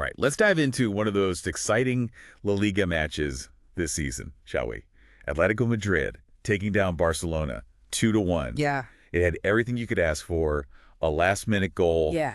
All right, let's dive into one of those exciting La Liga matches this season, shall we? Atletico Madrid taking down Barcelona 2-1. Yeah. It had everything you could ask for, a last-minute goal, Yeah.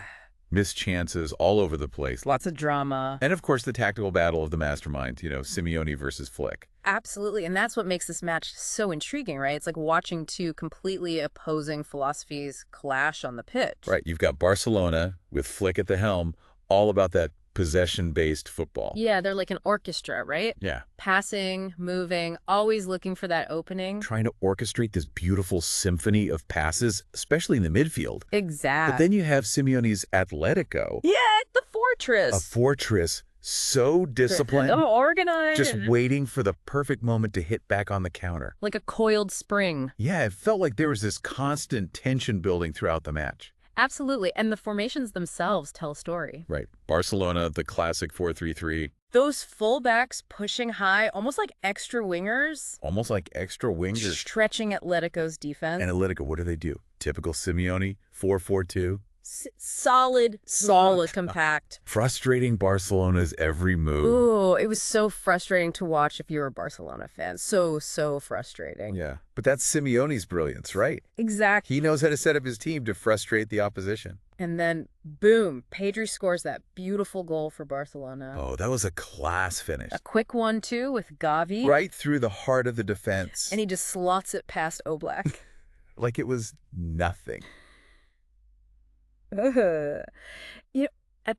missed chances all over the place. Lots of drama. And, of course, the tactical battle of the mastermind, Simeone versus Flick. Absolutely. And that's what makes this match so intriguing, right? It's like watching two completely opposing philosophies clash on the pitch. Right. You've got Barcelona with Flick at the helm, all about that possession-based football. Yeah, they're like an orchestra, right? Yeah. Passing, moving, always looking for that opening. Trying to orchestrate this beautiful symphony of passes, especially in the midfield. Exactly. But then you have Simeone's Atletico. Yeah, the fortress. A fortress so disciplined. Organized. Just waiting for the perfect moment to hit back on the counter. Like a coiled spring. Yeah, it felt like there was this constant tension building throughout the match. Absolutely. And the formations themselves tell a story. Right. Barcelona, the classic 4-3-3. Those fullbacks pushing high, almost like extra wingers. Almost like extra wingers. Stretching Atletico's defense. And Atletico, what do? Typical Simeone, 4-4-2. Solid, compact. Frustrating Barcelona's every move. Ooh, it was so frustrating to watch if you're a Barcelona fan. So frustrating. Yeah, but that's Simeone's brilliance, right? Exactly. He knows how to set up his team to frustrate the opposition. And then, boom, Pedri scores that beautiful goal for Barcelona. Oh, that was a class finish. A quick one, too, with Xavi. Right through the heart of the defense. And he just slots it past Oblak. Like it was nothing. At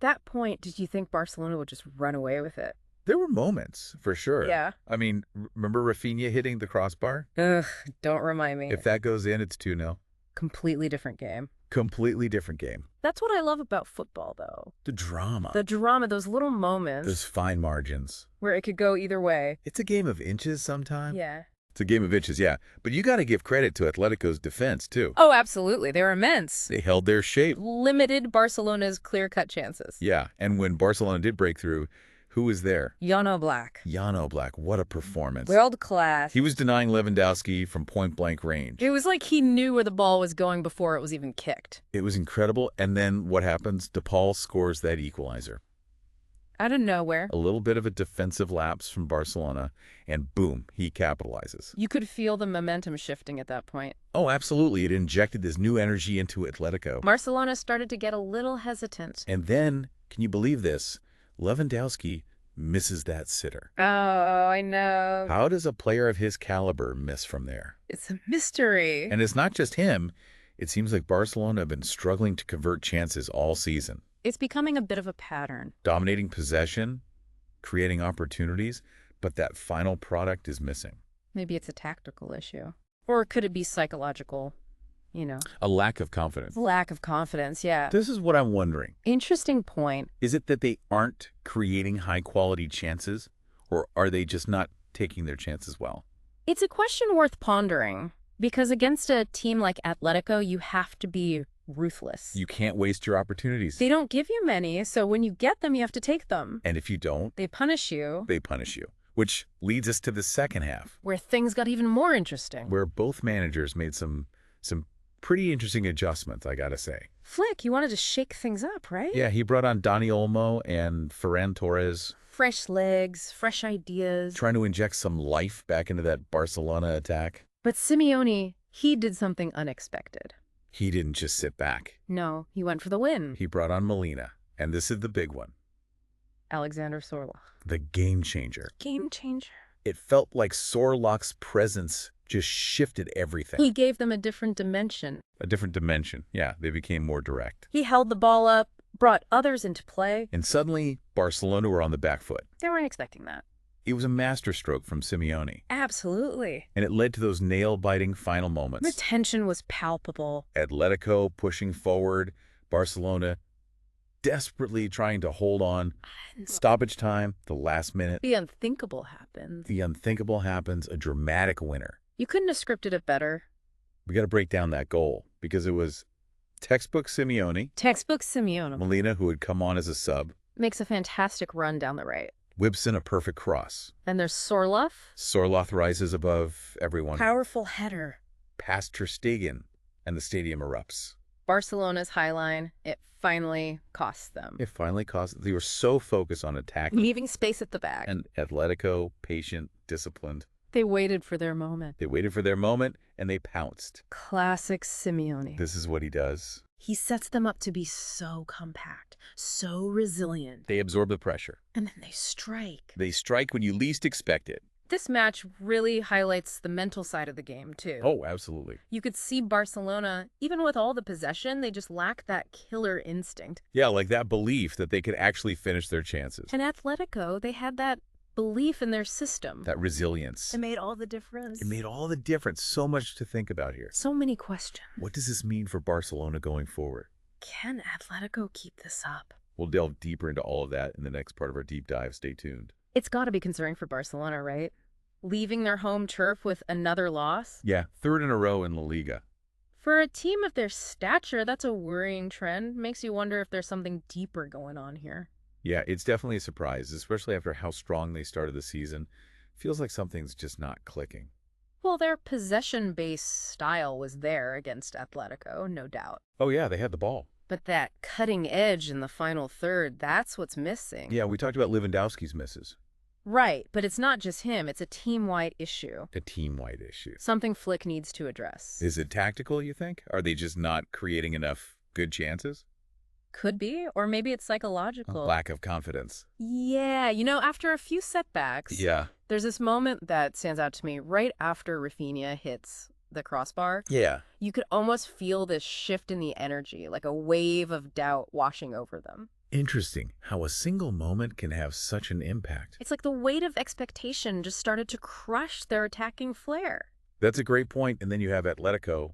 that point, did you think Barcelona would just run away with it? There were moments, for sure. Yeah. I mean, remember Rafinha hitting the crossbar? Ugh, don't remind me. If that goes in, it's 2-0. Completely different game. Completely different game. That's what I love about football, though. The drama. The drama, those little moments. Those fine margins. Where it could go either way. It's a game of inches sometimes. Yeah. It's a game of inches, yeah. But you got to give credit to Atletico's defense, too. Oh, absolutely. They were immense. They held their shape. Limited Barcelona's clear-cut chances. Yeah, and when Barcelona did break through, who was there? Jan Oblak. Jan Oblak, what a performance. World class. He was denying Lewandowski from point-blank range. It was like he knew where the ball was going before it was even kicked. It was incredible, and then what happens? DePaul scores that equalizer. Out of nowhere. A little bit of a defensive lapse from Barcelona, and boom, he capitalizes. You could feel the momentum shifting at that point. Oh, absolutely. It injected this new energy into Atletico. Barcelona started to get a little hesitant. And then, can you believe this? Lewandowski misses that sitter. Oh, I know. How does a player of his caliber miss from there? It's a mystery. And it's not just him. It seems like Barcelona have been struggling to convert chances all season. It's becoming a bit of a pattern. Dominating possession, creating opportunities, but that final product is missing. Maybe it's a tactical issue. Or could it be psychological? A lack of confidence. Lack of confidence, yeah. This is what I'm wondering. Interesting point. Is it that they aren't creating high-quality chances, or are they just not taking their chances well? It's a question worth pondering, because against a team like Atletico, you have to be ruthless. You can't waste your opportunities. They don't give you many, so when you get them, you have to take them. And if you don't, they punish you. They punish you. Which leads us to the second half. Where things got even more interesting. Where both managers made some pretty interesting adjustments, I gotta say. Flick, you wanted to shake things up, right? Yeah, he brought on Dani Olmo and Ferran Torres. Fresh legs, fresh ideas. Trying to inject some life back into that Barcelona attack. But Simeone, he did something unexpected. He didn't just sit back. No, he went for the win. He brought on Molina, and this is the big one. Alexander Sorloth. The game changer. Game changer. It felt like Sorloth's presence just shifted everything. He gave them a different dimension. A different dimension. Yeah, they became more direct. He held the ball up, brought others into play. And suddenly, Barcelona were on the back foot. They weren't expecting that. It was a masterstroke from Simeone. Absolutely. And it led to those nail-biting final moments. The tension was palpable. Atletico pushing forward, Barcelona desperately trying to hold on. Stoppage time, the last minute. The unthinkable happens. The unthinkable happens, a dramatic winner. You couldn't have scripted it better. We got to break down that goal because it was textbook Simeone. Textbook Simeone. Molina, who had come on as a sub. Makes a fantastic run down the right. Whips in a perfect cross. Then there's Sorloth. Sorloth rises above everyone. Powerful header. Past Ter Stegen, and the stadium erupts. Barcelona's high line. It finally cost them. It finally cost. They were so focused on attacking. Leaving space at the back. And Atletico, patient, disciplined. They waited for their moment. They waited for their moment, and they pounced. Classic Simeone. This is what he does. He sets them up to be so compact, so resilient. They absorb the pressure. And then they strike. They strike when you least expect it. This match really highlights the mental side of the game, too. Oh, absolutely. You could see Barcelona, even with all the possession, they just lack that killer instinct. Yeah, like that belief that they could actually finish their chances. And Atletico, they had that belief in their system. That resilience. It made all the difference. It made all the difference. So much to think about here. So many questions. What does this mean for Barcelona going forward? Can Atletico keep this up? We'll delve deeper into all of that in the next part of our deep dive. Stay tuned. It's got to be concerning for Barcelona, right? Leaving their home turf with another loss? Yeah, third in a row in La Liga. For a team of their stature, that's a worrying trend. Makes you wonder if there's something deeper going on here. Yeah, it's definitely a surprise, especially after how strong they started the season. Feels like something's just not clicking. Well, their possession-based style was there against Atletico, no doubt. Oh yeah, they had the ball. But that cutting edge in the final third, that's what's missing. Yeah, we talked about Lewandowski's misses. Right, but it's not just him. It's a team-wide issue. A team-wide issue. Something Flick needs to address. Is it tactical, you think? Are they just not creating enough good chances? Could be, or maybe it's psychological. A lack of confidence. Yeah, after a few setbacks, Yeah. there's this moment that stands out to me right after Rafinha hits the crossbar. Yeah. You could almost feel this shift in the energy, like a wave of doubt washing over them. Interesting how a single moment can have such an impact. It's like the weight of expectation just started to crush their attacking flair. That's a great point. And then you have Atletico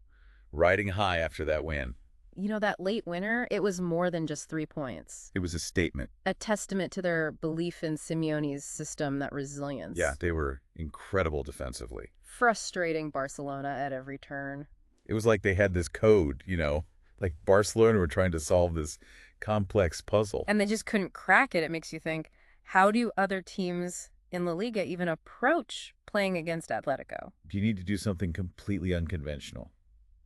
riding high after that win. That late winner, it was more than just 3 points. It was a statement. A testament to their belief in Simeone's system, that resilience. Yeah, they were incredible defensively. Frustrating Barcelona at every turn. It was like they had this code, like Barcelona were trying to solve this complex puzzle. And they just couldn't crack it. It makes you think, how do other teams in La Liga even approach playing against Atletico? You need to do something completely unconventional.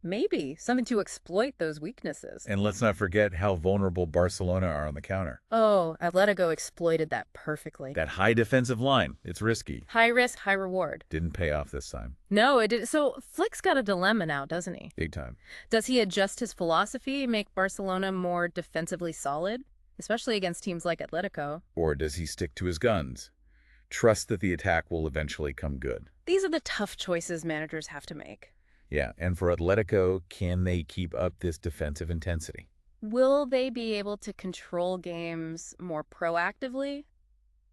Maybe something to exploit those weaknesses. And let's not forget how vulnerable Barcelona are on the counter. Oh, Atletico exploited that perfectly. That high defensive line, it's risky. High risk, high reward. Didn't pay off this time. No, it did. So Flick's got a dilemma now, doesn't he? Big time. Does he adjust his philosophy, make Barcelona more defensively solid, especially against teams like Atletico? Or does he stick to his guns? Trust that the attack will eventually come good. These are the tough choices managers have to make. Yeah, and for Atletico, can they keep up this defensive intensity? Will they be able to control games more proactively,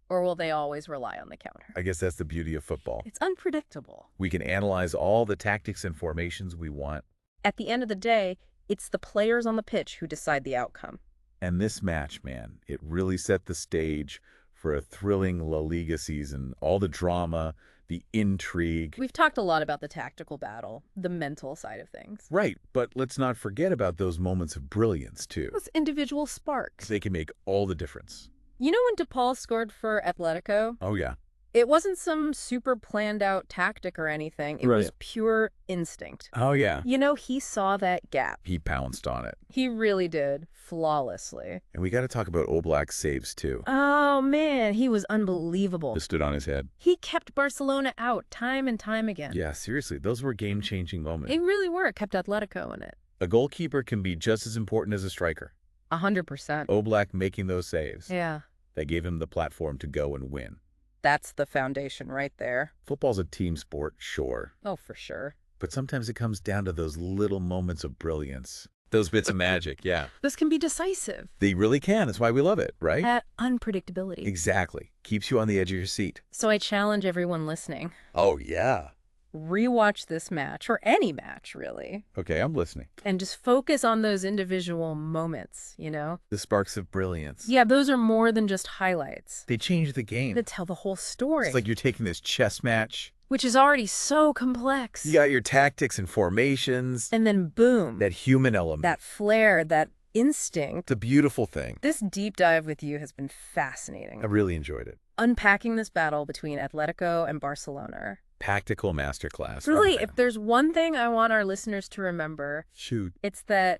or will they always rely on the counter? I guess that's the beauty of football. It's unpredictable. We can analyze all the tactics and formations we want. At the end of the day, it's the players on the pitch who decide the outcome. And this match, man, it really set the stage for a thrilling La Liga season. All the drama, the intrigue. We've talked a lot about the tactical battle, the mental side of things. Right, but let's not forget about those moments of brilliance, too. Those individual sparks. They can make all the difference. When DePaul scored for Atletico? Oh, yeah. It wasn't some super planned out tactic or anything. It was pure instinct. Oh, yeah. He saw that gap. He pounced on it. He really did, flawlessly. And we got to talk about Oblak's saves, too. Oh, man, he was unbelievable. Just stood on his head. He kept Barcelona out time and time again. Yeah, seriously, those were game-changing moments. They really were, kept Atletico in it. A goalkeeper can be just as important as a striker. 100%. Oblak making those saves. Yeah. That gave him the platform to go and win. That's the foundation right there. Football's a team sport, sure. Oh, for sure. But sometimes it comes down to those little moments of brilliance. Those bits of magic, yeah. This can be decisive. They really can. That's why we love it, right? That unpredictability. Exactly. Keeps you on the edge of your seat. So I challenge everyone listening. Oh, yeah. Rewatch this match, or any match, really. Okay, I'm listening. And just focus on those individual moments, The sparks of brilliance. Yeah, those are more than just highlights. They change the game. They tell the whole story. It's like you're taking this chess match. Which is already so complex. You got your tactics and formations. And then boom. That human element. That flair, that instinct. The beautiful thing. This deep dive with you has been fascinating. I really enjoyed it. Unpacking this battle between Atletico and Barcelona. Tactical masterclass. Really, if there's one thing I want our listeners to remember, shoot, it's that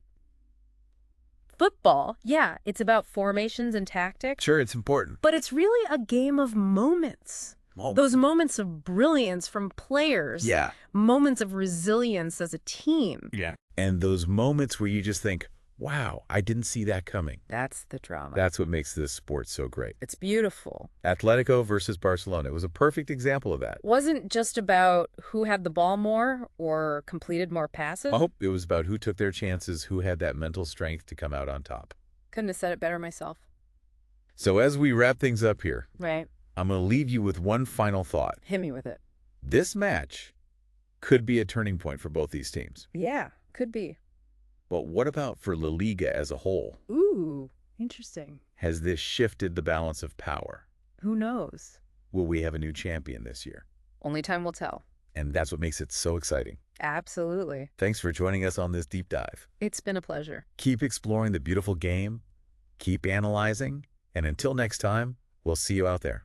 Football, yeah, it's about formations and tactics, Sure, it's important. but it's really a game of moments. Those moments of brilliance from players. Yeah. Moments of resilience as a team. Yeah. And those moments where you just think, wow, I didn't see that coming. That's the drama. That's what makes this sport so great. It's beautiful. Atletico versus Barcelona. It was a perfect example of that. Wasn't just about who had the ball more or completed more passes. Oh, it was about who took their chances, who had that mental strength to come out on top. Couldn't have said it better myself. So as we wrap things up here, Right. I'm going to leave you with one final thought. Hit me with it. This match could be a turning point for both these teams. Yeah, could be. But what about for La Liga as a whole? Ooh, interesting. Has this shifted the balance of power? Who knows? Will we have a new champion this year? Only time will tell. And that's what makes it so exciting. Absolutely. Thanks for joining us on this deep dive. It's been a pleasure. Keep exploring the beautiful game, keep analyzing, and until next time, we'll see you out there.